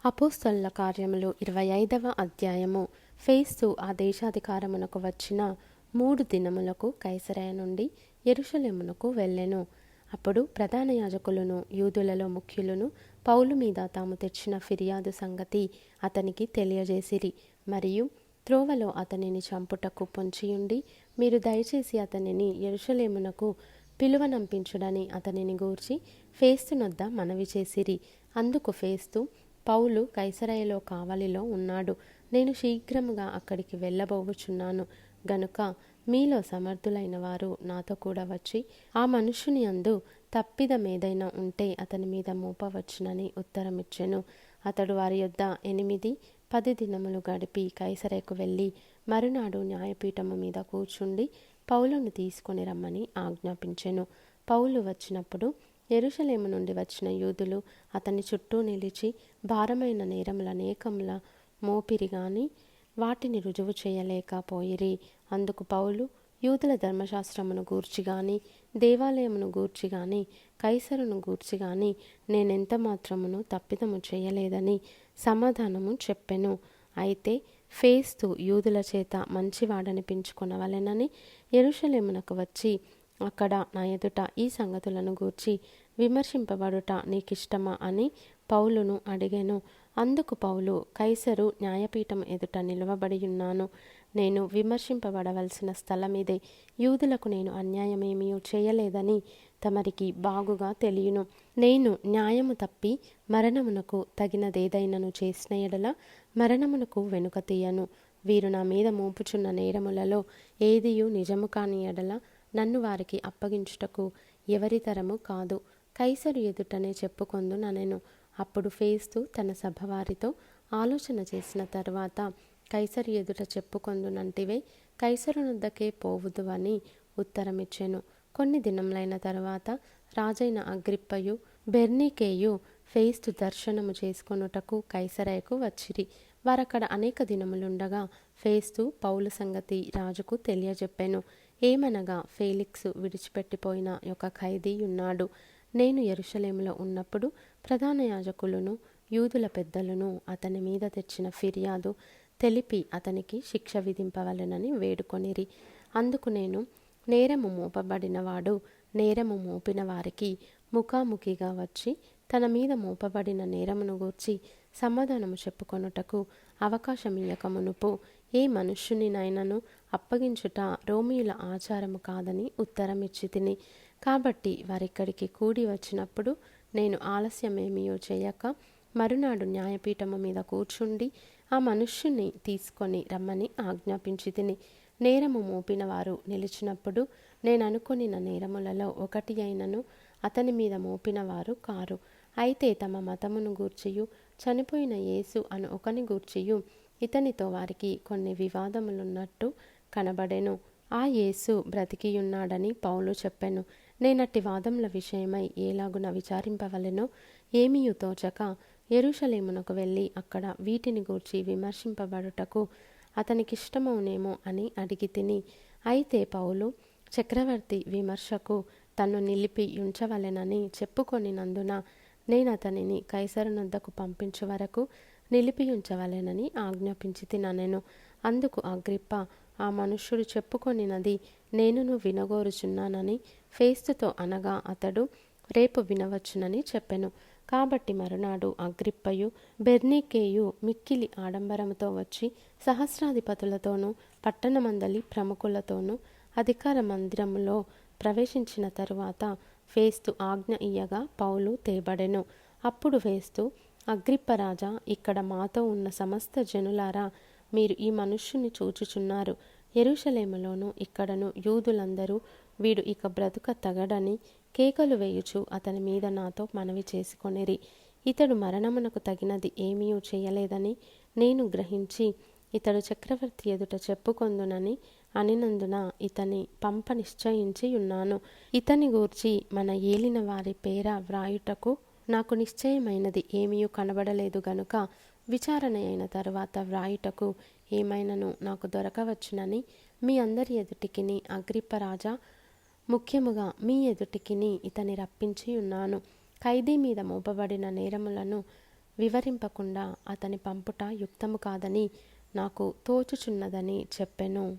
అపోస్తలుల కార్యములు 25వ అధ్యాయము. ఫేస్తు ఆ దేశాధికారమునకు వచ్చిన 3 దినములకు కైసరయ నుండి యెరూషలేమునకు వెళ్ళెను. అప్పుడు ప్రధాన యాజకులను యూదులలో ముఖ్యులను పౌలు మీద తాము తెచ్చిన ఫిర్యాదు సంగతి అతనికి తెలియజేసిరి. మరియు త్రోవలో అతనిని చంపుటకు పొంచియుండి, మీరు దయచేసి అతనిని యెరూషలేమునకు పిలువనంపించుడని అతనిని గూర్చి ఫేస్తునొద్ద మనవి చేసిరి. అందుకు ఫేస్తు, పౌలు కైసరయలో కావలిలో ఉన్నాడు, నేను శీఘ్రముగా అక్కడికి వెళ్ళబోవుచున్నాను గనుక మీలో సమర్థులైన వారు నాతో కూడా వచ్చి ఆ మనుష్యుని యందు తప్పిదమేదైనా ఉంటే అతని మీద మోపవచ్చునని ఉత్తరమిచ్చెను. అతడు వారి యొద్ద 8-10 దినములు గడిపి కైసరయకు వెళ్ళి మరునాడు న్యాయపీఠము మీద కూర్చుండి పౌలును తీసుకొని రమ్మని ఆజ్ఞాపించెను. పౌలు వచ్చినప్పుడు యెరూషలేము నుండి వచ్చిన యూదులు అతని చుట్టూ నిలిచి భారమైన నేరములనేకముల మోపిరి గాని వాటిని రుజువు చేయలేకపోయిరి. అందుకు పౌలు, యూదుల ధర్మశాస్త్రమును గూర్చి గాని దేవాలయమును గూర్చి గాని కైసరును గూర్చి గాని నేనెంత మాత్రమును తప్పిదము చేయలేదని సమాధానము చెప్పెను. అయితే ఫేస్తు యూదుల చేత మంచివాడనిపించుకొనవలెనని యెరూషలేమునకు వచ్చి అక్కడ నా ఎదుట ఈ సంగతులను గూర్చి విమర్శింపబడుట నీకిష్టమా అని పౌలును అడిగెను. అందుకు పౌలు, కైసరు న్యాయపీఠం ఎదుట నిలువబడియున్నాను. నేను విమర్శింపబడవలసిన స్థలమిదే. యూదులకు నేను అన్యాయమేమీ చేయలేదని తమరికి బాగుగా తెలియను. నేను న్యాయము తప్పి మరణమునకు తగినదేదైనను చేసిన ఎడల మరణమునకు వెనుక తీయను. వీరు నా మీద మోపుచున్న నేరములలో ఏదియు నిజము కాని ఎడల నన్ను వారికి అప్పగించుటకు ఎవరి తరము కాదు. కైసరు ఎదుటనే చెప్పుకొందుననెను. అప్పుడు ఫేస్తు తన సభవారితో ఆలోచన చేసిన తరువాత, కైసరు ఎదుట చెప్పుకొందునంటివే, కైసరునొద్దకే పోవుదువని ఉత్తరమిచ్చెను. కొన్ని దినములైన తరువాత రాజైన అగ్రిప్పయు బెర్నీకేయు ఫేస్తు దర్శనము చేసుకొనుటకు కైసరయకు వచ్చిరి. వారక్కడ అనేక దినములుండగా ఫేస్తు పౌలు సంగతి రాజుకు తెలియజెప్పెను. ఏమనగా, ఫేలిక్సు విడిచిపెట్టిపోయిన ఒక ఖైదీ ఉన్నాడు. నేను యెరూషలేములో ఉన్నప్పుడు ప్రధాన యాజకులను యూదుల పెద్దలను అతని మీద తెచ్చిన ఫిర్యాదు తెలిపి అతనికి శిక్ష విధింపవలెనని వేడుకొనిరి. అందుకు నేను, నేరము మోపబడినవాడు నేరము మోపిన వారికి ముఖాముఖిగా వచ్చి తన మీద మోపబడిన నేరమును గూర్చి సమాధానము చెప్పుకొనుటకు అవకాశమియ్యక మునుపు ఏ మనుష్యునినైనను అప్పగించుట రోమీయుల ఆచారము కాదని ఉత్తరమిచ్చి తిని. కాబట్టి వారిక్కడికి కూడి వచ్చినప్పుడు నేను ఆలస్యమేమీయో చేయక మరునాడు న్యాయపీఠము మీద కూర్చుండి ఆ మనుష్యుని తీసుకొని రమ్మని ఆజ్ఞాపించి తిని. నేరము మోపిన వారు నిలిచినప్పుడు నేననుకొనిన నేరములలో ఒకటి అయినను అతని మీద మోపిన వారు కారు. అయితే తమ మతమును గూర్చియు చనిపోయిన యేసు అను ఒకని గూర్చియు ఇతనితో వారికి కొన్ని వివాదములున్నట్టు కనబడెను. ఆ యేసు బ్రతికియున్నాడని పౌలు చెప్పెను. నేనట్టి వాదముల విషయమై ఏలాగున విచారింపవలెనో ఏమీయు తోచక యెరూషలేమునకు వెళ్ళి అక్కడ వీటిని గూర్చి విమర్శింపబడుటకు అతనికిష్టమవునేమో అని అడిగి తిని. అయితే పౌలు చక్రవర్తి విమర్శకు తన్ను నిలిపి యుంచవలెనని చెప్పుకొనినందున నేనతనిని కైసరునొద్దకు పంపించు వరకు నిలిపియుంచవలెనని ఆజ్ఞాపించి తిననెను. అందుకు అగ్రిప్ప, ఆ మనుష్యుడు చెప్పుకొనినది నేనును వినగోరుచున్నానని ఫేస్తుతో అనగా అతడు రేపు వినవచ్చునని చెప్పెను. కాబట్టి మరునాడు అగ్రిప్పయు బెర్నీకేయు మిక్కిలి ఆడంబరముతో వచ్చి సహస్రాధిపతులతోనూ పట్టణమందలి ప్రముఖులతోనూ అధికార మందిరములో ప్రవేశించిన తరువాత ఫేస్తు ఆజ్ఞ ఇయ్యగా పౌలు తేబడెను. అప్పుడు ఫేస్తు, అగ్రిప్పరాజా, ఇక్కడ మాతో ఉన్న సమస్త జనులారా, మీరు ఈ మనుష్యుని చూచుచున్నారు. యెరూషలేములోను ఇక్కడను యూదులందరూ వీడు ఇక బ్రతుక తగడని కేకలు వేయుచు అతని మీద నాతో మనవి చేసుకొనిరి. ఇతడు మరణమునకు తగినది ఏమీయూ చేయలేదని నేను గ్రహించి ఇతడు చక్రవర్తి ఎదుట చెప్పుకొందునని అనినందున ఇతని పంప నిశ్చయించి ఉన్నాను. ఇతని గూర్చి మన ఏలిన వారి పేర వ్రాయుటకు నాకు నిశ్చయమైనది ఏమీయూ కనబడలేదు గనుక విచారణ అయిన తరువాత వ్రాయుటకు ఏమైనను నాకు దొరకవచ్చునని మీ అందరి ఎదుటికిని అగ్రిప్పరాజా, ముఖ్యముగా మీ ఎదుటికిని ఇతని రప్పించి ఉన్నాను. ఖైదీ మీద మోపబడిన నేరములను వివరింపకుండా అతని పంపుట యుక్తము కాదని నాకు తోచుచున్నదని చెప్పెను.